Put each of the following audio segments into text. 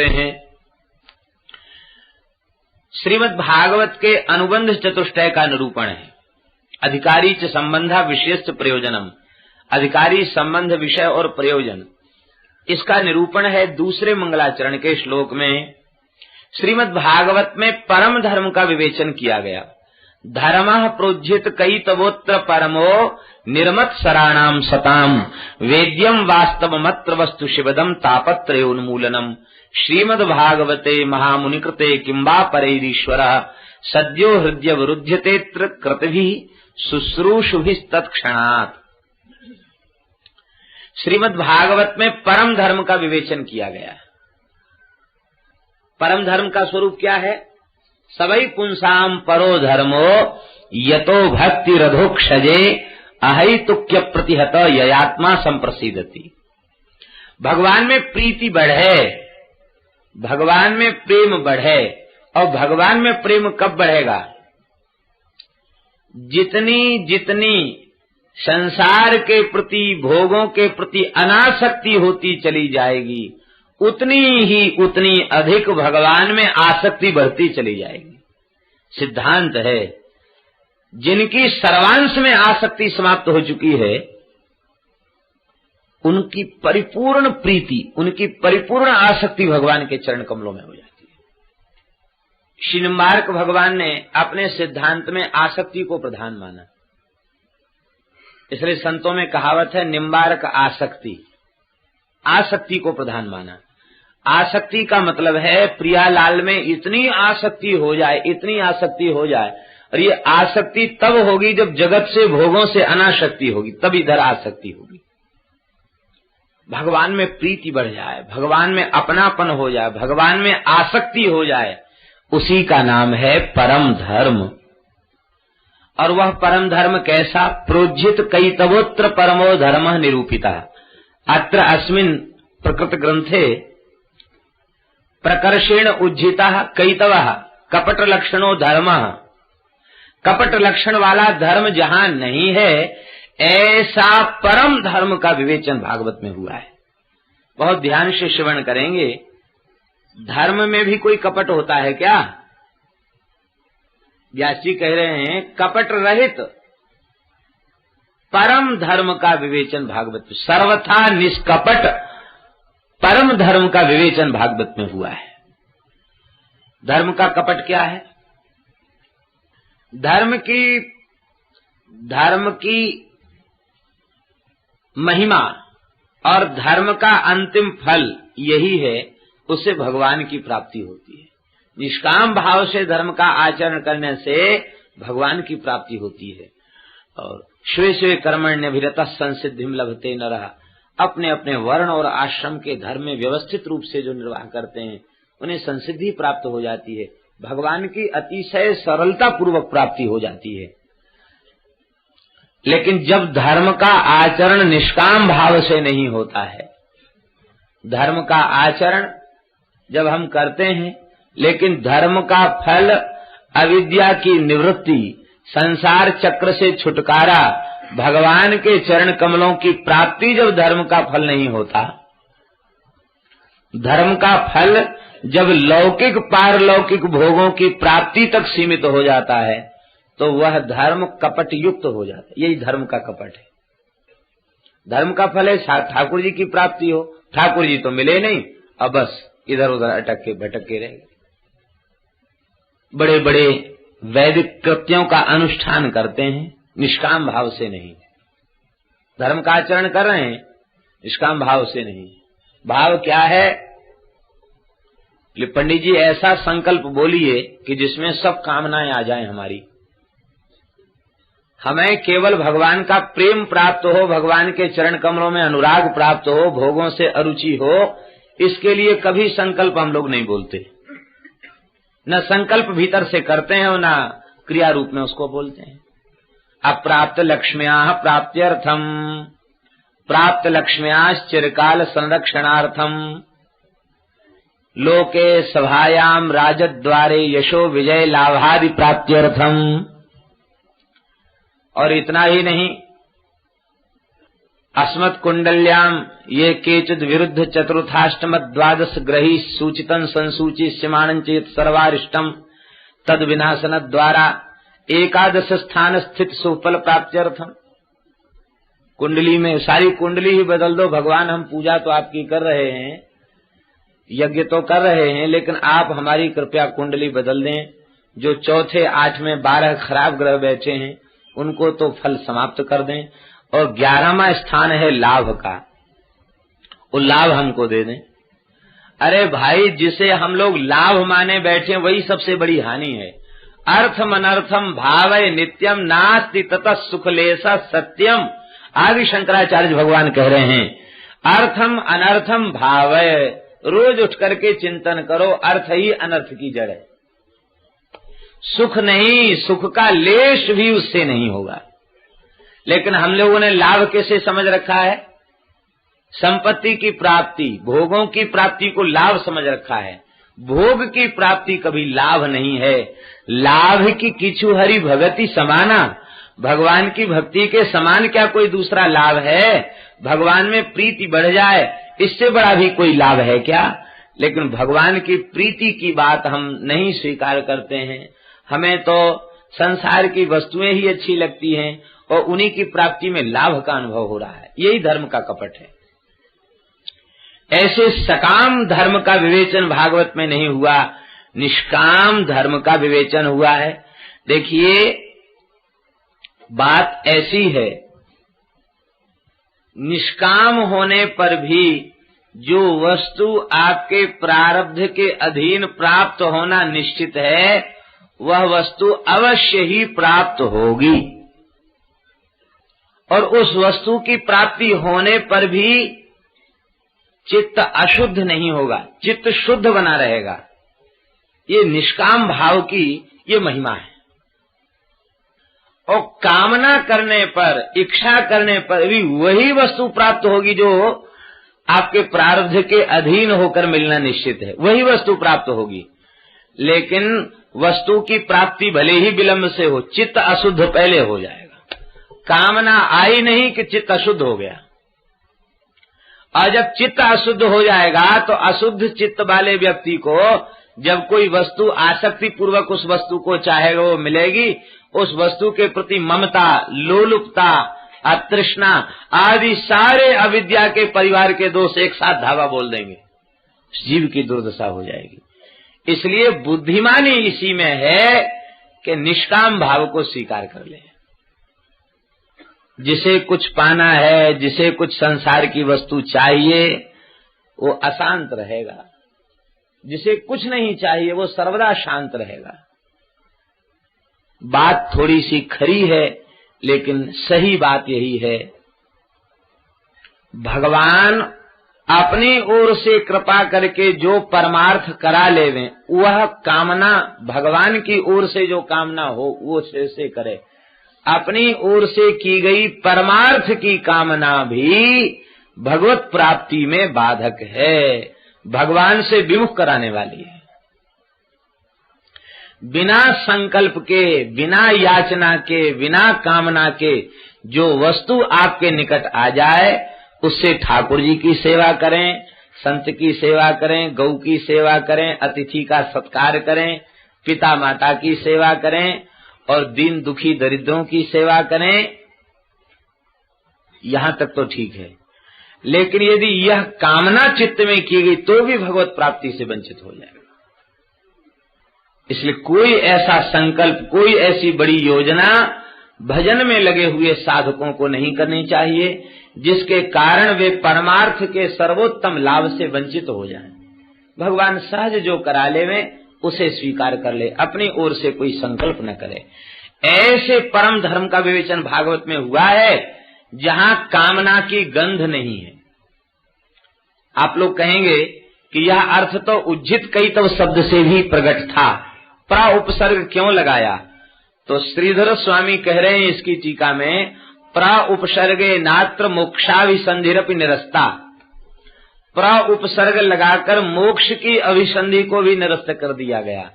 देखते हैं, श्रीमद् भागवत के अनुबंध चतुष्टय का निरूपण है। अधिकारी च संबंधा विशेष प्रयोजनम, अधिकारी संबंध विषय और प्रयोजन, इसका निरूपण है दूसरे मंगलाचरण के श्लोक में। श्रीमद् भागवत में परम धर्म का विवेचन किया गया। धर्मः प्रोज्झित कैतवोत्र परमो निर्मत सराणाम सताम वेद्यम वास्तवमत्र वस्तु शिवदम तापत्रयोन्मूलनम श्रीमद् भागवते महामुनिकृते किंबा परैरीश्वरः सद्यो हृदय विरुध्यतेत्र कृतभिः शुश्रूषुभिस्तत्क्षणात्। श्रीमद् भागवत में परम धर्म का विवेचन किया गया। परम धर्म का स्वरूप क्या है? सबई पुंसाम परो धर्मो यतो भक्ति रधोक्षजे अहैतुक्य प्रतिहत ययात्मा संप्रसिद्धति। भगवान में प्रीति बढ़े, भगवान में प्रेम बढ़े। और भगवान में प्रेम कब बढ़ेगा? जितनी जितनी संसार के प्रति, भोगों के प्रति अनासक्ति होती चली जाएगी, उतनी अधिक भगवान में आसक्ति बढ़ती चली जाएगी। सिद्धांत है, जिनकी सर्वांश में आसक्ति समाप्त हो चुकी है, उनकी परिपूर्ण प्रीति, उनकी परिपूर्ण आसक्ति भगवान के चरण कमलों में हो जाती है। श्री निम्बार्क भगवान ने अपने सिद्धांत में आसक्ति को प्रधान माना, इसलिए संतों में कहावत है, निम्बार्क आसक्ति, आसक्ति को प्रधान माना। आसक्ति का मतलब है प्रियालाल में इतनी आसक्ति हो जाए, इतनी आसक्ति हो जाए। और ये आसक्ति तब होगी जब जगत से, भोगों से अनासक्ति होगी, तब इधर आसक्ति होगी। भगवान में प्रीति बढ़ जाए, भगवान में अपनापन हो जाए, भगवान में आसक्ति हो जाए, उसी का नाम है परम धर्म। और वह परम धर्म कैसा? प्रोज्झित कैतवोत्र परमो धर्मः निरूपिता अत्र अस्मिन् प्रकृत ग्रंथे प्रकर्षेण उज्झितः कैतवः कपट लक्षणो धर्मः। कपट लक्षण वाला धर्म जहां नहीं है, ऐसा परम धर्म का विवेचन भागवत में हुआ है। बहुत ध्यान से श्रवण करेंगे। धर्म में भी कोई कपट होता है क्या? व्यास जी कह रहे हैं, कपट रहित परम धर्म का विवेचन भागवत में, सर्वथा निष्कपट परम धर्म का विवेचन भागवत में हुआ है। धर्म का कपट क्या है? धर्म की महिमा और धर्म का अंतिम फल यही है, उससे भगवान की प्राप्ति होती है। निष्काम भाव से धर्म का आचरण करने से भगवान की प्राप्ति होती है। और स्वे स्वे कर्मण्यभिरतः संसिद्धिं लभते नरः, अपने अपने वर्ण और आश्रम के धर्म में व्यवस्थित रूप से जो निर्वाह करते हैं, उन्हें संसिद्धि प्राप्त हो जाती है, भगवान की अतिशय सरलता पूर्वक प्राप्ति हो जाती है। लेकिन जब धर्म का आचरण निष्काम भाव से नहीं होता है, धर्म का आचरण जब हम करते हैं, लेकिन धर्म का फल अविद्या की निवृत्ति, संसार चक्र से छुटकारा, भगवान के चरण कमलों की प्राप्ति, जब धर्म का फल नहीं होता, धर्म का फल जब लौकिक पारलौकिक भोगों की प्राप्ति तक सीमित हो जाता है, तो वह धर्म कपट युक्त हो जाता है। यही धर्म का कपट है। धर्म का फल है ठाकुर जी की प्राप्ति हो, ठाकुर जी तो मिले नहीं, अब बस इधर उधर अटक के भटक के रह गए। बड़े बड़े वैदिक कृत्यों का अनुष्ठान करते हैं, निष्काम भाव से नहीं। धर्म का आचरण कर रहे हैं, निष्काम भाव से नहीं। भाव क्या है? पंडित जी ऐसा संकल्प बोलिए कि जिसमें सब कामनाएं आ जाएं हमारी। हमें केवल भगवान का प्रेम प्राप्त हो, भगवान के चरण कमलों में अनुराग प्राप्त हो, भोगों से अरुचि हो, इसके लिए कभी संकल्प हम लोग नहीं बोलते। न संकल्प भीतर से करते हैं और न क्रिया रूप में उसको बोलते हैं। अप्राप्त लक्ष्म्याः प्राप्त्यर्थम प्राप्त लक्ष्म्याश्चिरकाल संरक्षणार्थम लोके सभायाम राजद्वारे यशो विजय लाभादि प्राप्त्यर्थम। और इतना ही नहीं, अस्मत् कुंडल्याम ये केचिद विरुद्ध चतुर्थाष्टम द्वादश ग्रही सूचितन संसूचिष्यमाणं चेत सर्वारिष्टम तद विनाशन द्वारा एकादश स्थान स्थित सुफल प्राप्त्यर्थम। कुंडली में सारी कुंडली ही बदल दो भगवान, हम पूजा तो आपकी कर रहे हैं, यज्ञ तो कर रहे हैं, लेकिन आप हमारी कृपया कुंडली बदल दें। जो चौथे 8वें 12 खराब ग्रह बैठे हैं उनको तो फल समाप्त कर दें, और 11वां स्थान है लाभ का, वो लाभ हमको दे दें। अरे भाई, जिसे हम लोग लाभ माने बैठे वही सबसे बड़ी हानि है। अर्थम अनर्थम भावय नित्यम नास्ति ततः सुखलेशा सत्यम। आदि शंकराचार्य भगवान कह रहे हैं, अर्थम अनर्थम भावय, रोज उठ करके चिंतन करो, अर्थ ही अनर्थ की जड़ है। सुख नहीं, सुख का लेश भी उससे नहीं होगा। लेकिन हम लोगों ने लाभ कैसे समझ रखा है? संपत्ति की प्राप्ति, भोगों की प्राप्ति को लाभ समझ रखा है। भोग की प्राप्ति कभी लाभ नहीं है। लाभ की किछु हरि भगति समाना, भगवान की भक्ति के समान क्या कोई दूसरा लाभ है? भगवान में प्रीति बढ़ जाए, इससे बड़ा भी कोई लाभ है क्या? लेकिन भगवान की प्रीति की बात हम नहीं स्वीकार करते हैं। हमें तो संसार की वस्तुएं ही अच्छी लगती हैं और उन्हीं की प्राप्ति में लाभ का अनुभव हो रहा है। यही धर्म का कपट है। ऐसे सकाम धर्म का विवेचन भागवत में नहीं हुआ, निष्काम धर्म का विवेचन हुआ है। देखिए, बात ऐसी है, निष्काम होने पर भी जो वस्तु आपके प्रारब्ध के अधीन प्राप्त होना निश्चित है, वह वस्तु अवश्य ही प्राप्त होगी। और उस वस्तु की प्राप्ति होने पर भी चित्त अशुद्ध नहीं होगा, चित्त शुद्ध बना रहेगा। ये निष्काम भाव की ये महिमा है। और कामना करने पर, इच्छा करने पर भी वही वस्तु प्राप्त होगी जो आपके प्रारब्ध के अधीन होकर मिलना निश्चित है, वही वस्तु प्राप्त होगी। लेकिन वस्तु की प्राप्ति भले ही विलंब से हो, चित्त अशुद्ध पहले हो जाएगा। कामना आई नहीं कि चित्त अशुद्ध हो गया। और जब चित्त अशुद्ध हो जाएगा तो अशुद्ध चित्त वाले व्यक्ति को जब कोई वस्तु आसक्ति पूर्वक उस वस्तु को चाहेगा, वो मिलेगी, उस वस्तु के प्रति ममता, लोलुपता, अतृष्णा आदि सारे अविद्या के परिवार के दोष एक साथ धावा बोल देंगे, जीव की दुर्दशा हो जाएगी। इसलिए बुद्धिमानी इसी में है कि निष्काम भाव को स्वीकार कर ले। जिसे कुछ पाना है, जिसे कुछ संसार की वस्तु चाहिए, वो अशांत रहेगा। जिसे कुछ नहीं चाहिए वो सर्वदा शांत रहेगा। बात थोड़ी सी खरी है, लेकिन सही बात यही है, भगवान अपनी ओर से कृपा करके जो परमार्थ करा लेवें, वह कामना भगवान की ओर से जो कामना हो वो से करे। अपनी ओर से की गई परमार्थ की कामना भी भगवत प्राप्ति में बाधक है, भगवान से विमुख कराने वाली है। बिना संकल्प के, बिना याचना के, बिना कामना के जो वस्तु आपके निकट आ जाए, उससे ठाकुर जी की सेवा करें, संत की सेवा करें, गौ की सेवा करें, अतिथि का सत्कार करें, पिता माता की सेवा करें और दीन दुखी दरिद्रों की सेवा करें, यहाँ तक तो ठीक है। लेकिन यदि यह कामना चित्त में की गई तो भी भगवत प्राप्ति से वंचित हो जाएगा। इसलिए कोई ऐसा संकल्प, कोई ऐसी बड़ी योजना भजन में लगे हुए साधकों को नहीं करनी चाहिए जिसके कारण वे परमार्थ के सर्वोत्तम लाभ से वंचित हो जाएं। भगवान सहज जो करा लेवे उसे स्वीकार कर ले, अपनी ओर से कोई संकल्प न करे। ऐसे परम धर्म का विवेचन भागवत में हुआ है जहां कामना की गंध नहीं है। आप लोग कहेंगे कि यह अर्थ तो उज्जित कैतव शब्द से भी प्रकट था, प्रा उपसर्ग क्यों लगाया? तो श्रीधर स्वामी कह रहे हैं इसकी टीका में, प्रा उपसर्गे नात्र मोक्षाभिसंधिरपि निरस्ता। प्रा उपसर्ग लगाकर मोक्ष की अभिसंधि को भी निरस्त कर दिया गया।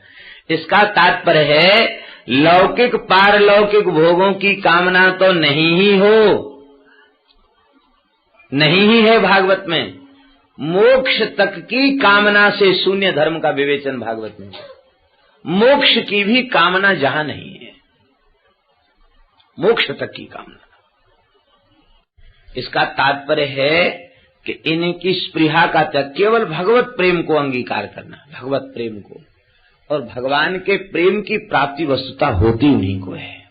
इसका तात्पर्य है लौकिक पारलौकिक भोगों की कामना तो नहीं ही हो, नहीं ही है भागवत में। मोक्ष तक की कामना से शून्य धर्म का विवेचन भागवत में। मोक्ष की भी कामना जहां नहीं है, मोक्ष तक की कामना। इसका तात्पर्य है कि इनकी स्पृहा का त्याग, केवल भगवत प्रेम को अंगीकार करना, भगवत प्रेम को, और भगवान के प्रेम की प्राप्ति वस्तुता होती उन्हीं को है।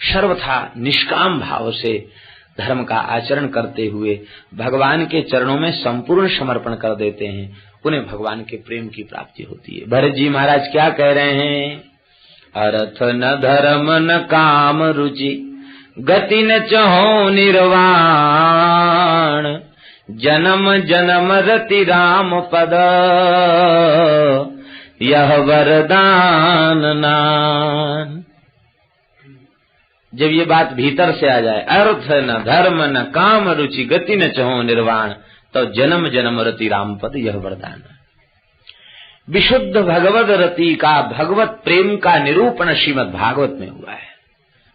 सर्वथा निष्काम भाव से धर्म का आचरण करते हुए भगवान के चरणों में संपूर्ण समर्पण कर देते हैं, उन्हें भगवान के प्रेम की प्राप्ति होती है। भरत जी महाराज क्या कह रहे हैं? अर्थ न धर्म न काम रुचि, गति न चहो निर्वाण, जन्म जन्म रति राम पद, यह वरदान नान। जब ये बात भीतर से आ जाए, अर्थ न धर्म न काम रुचि, गति न चहो निर्वाण, तो जन्म जन्म रति राम पद, यह वरदान। विशुद्ध भगवद रति का, भगवत प्रेम का निरूपण श्रीमद् भागवत में हुआ है।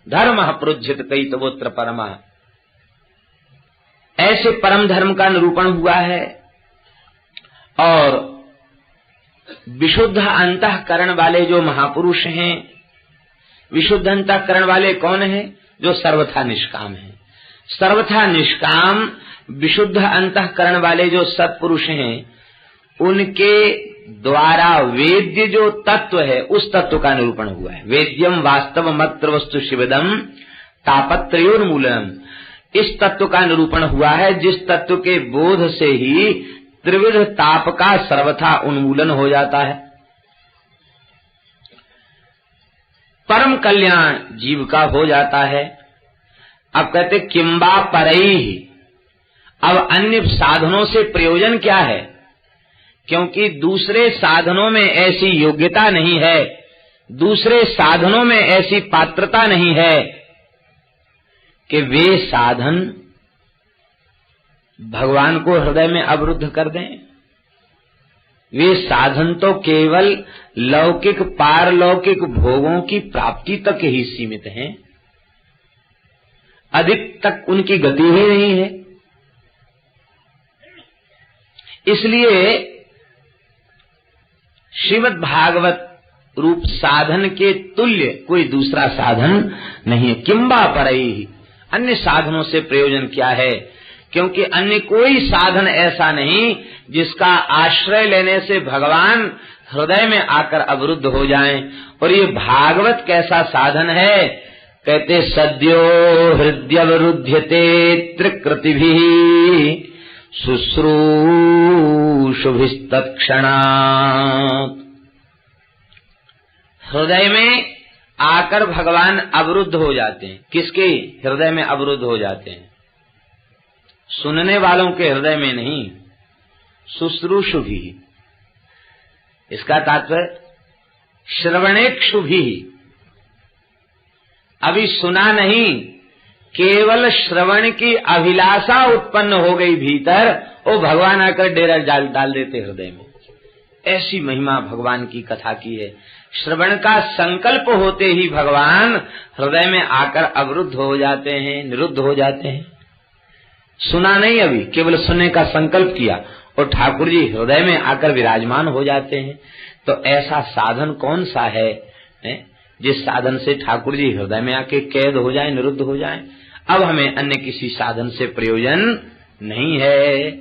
धर्म प्रोज्झित कैतवोत्र परमा, ऐसे परम धर्म का निरूपण हुआ है। और विशुद्ध अंतःकरण वाले जो महापुरुष हैं, विशुद्ध अंतःकरण वाले कौन हैं? जो सर्वथा निष्काम हैं। सर्वथा निष्काम विशुद्ध अंतःकरण वाले जो सत्पुरुष हैं, उनके द्वारा वेद्य जो तत्व है, उस तत्व का निरूपण हुआ है। वेद्यम वास्तव मत्र वस्तु शिवदम तापत्रयोन्मूलनम, इस तत्व का निरूपण हुआ है, जिस तत्व के बोध से ही त्रिविध ताप का सर्वथा उन्मूलन हो जाता है। परम कल्याण जीव का हो जाता है। अब कहते किंबा परैहि, अब अन्य साधनों से प्रयोजन क्या है? क्योंकि दूसरे साधनों में ऐसी योग्यता नहीं है, दूसरे साधनों में ऐसी पात्रता नहीं है कि वे साधन भगवान को हृदय में अवरुद्ध कर दें। वे साधन तो केवल लौकिक पारलौकिक भोगों की प्राप्ति तक ही सीमित हैं, अधिक तक उनकी गति ही नहीं है। इसलिए श्रीमद् भागवत रूप साधन के तुल्य कोई दूसरा साधन नहीं है। किंबा परैहि, अन्य साधनों से प्रयोजन क्या है? क्योंकि अन्य कोई साधन ऐसा नहीं जिसका आश्रय लेने से भगवान हृदय में आकर अवरुद्ध हो जाएं। और ये भागवत कैसा साधन है? कहते सद्यो हृदयवरुध्यते त्रिकृतिभिः शुश्रूषुभिस्तत्क्षणात्। हृदय में आकर भगवान अवरुद्ध हो जाते हैं। किसके हृदय में अवरुद्ध हो जाते हैं? सुनने वालों के हृदय में नहीं, शुश्रूषुभिः। इसका तात्पर्य श्रवणेक्षुभिः। अभी सुना नहीं, केवल श्रवण की अभिलाषा उत्पन्न हो गई भीतर, वो भगवान आकर डेरा डाल देते हृदय में। ऐसी महिमा भगवान की कथा की है। श्रवण का संकल्प होते ही भगवान हृदय में आकर अवरुद्ध हो जाते हैं, निरुद्ध हो जाते हैं। सुना नहीं, अभी केवल सुनने का संकल्प किया और ठाकुर जी हृदय में आकर विराजमान हो जाते हैं। तो ऐसा साधन कौन सा है, जिस साधन से ठाकुर जी हृदय में आके कैद हो जाए, निरुद्ध हो जाए? अब हमें अन्य किसी साधन से प्रयोजन नहीं है।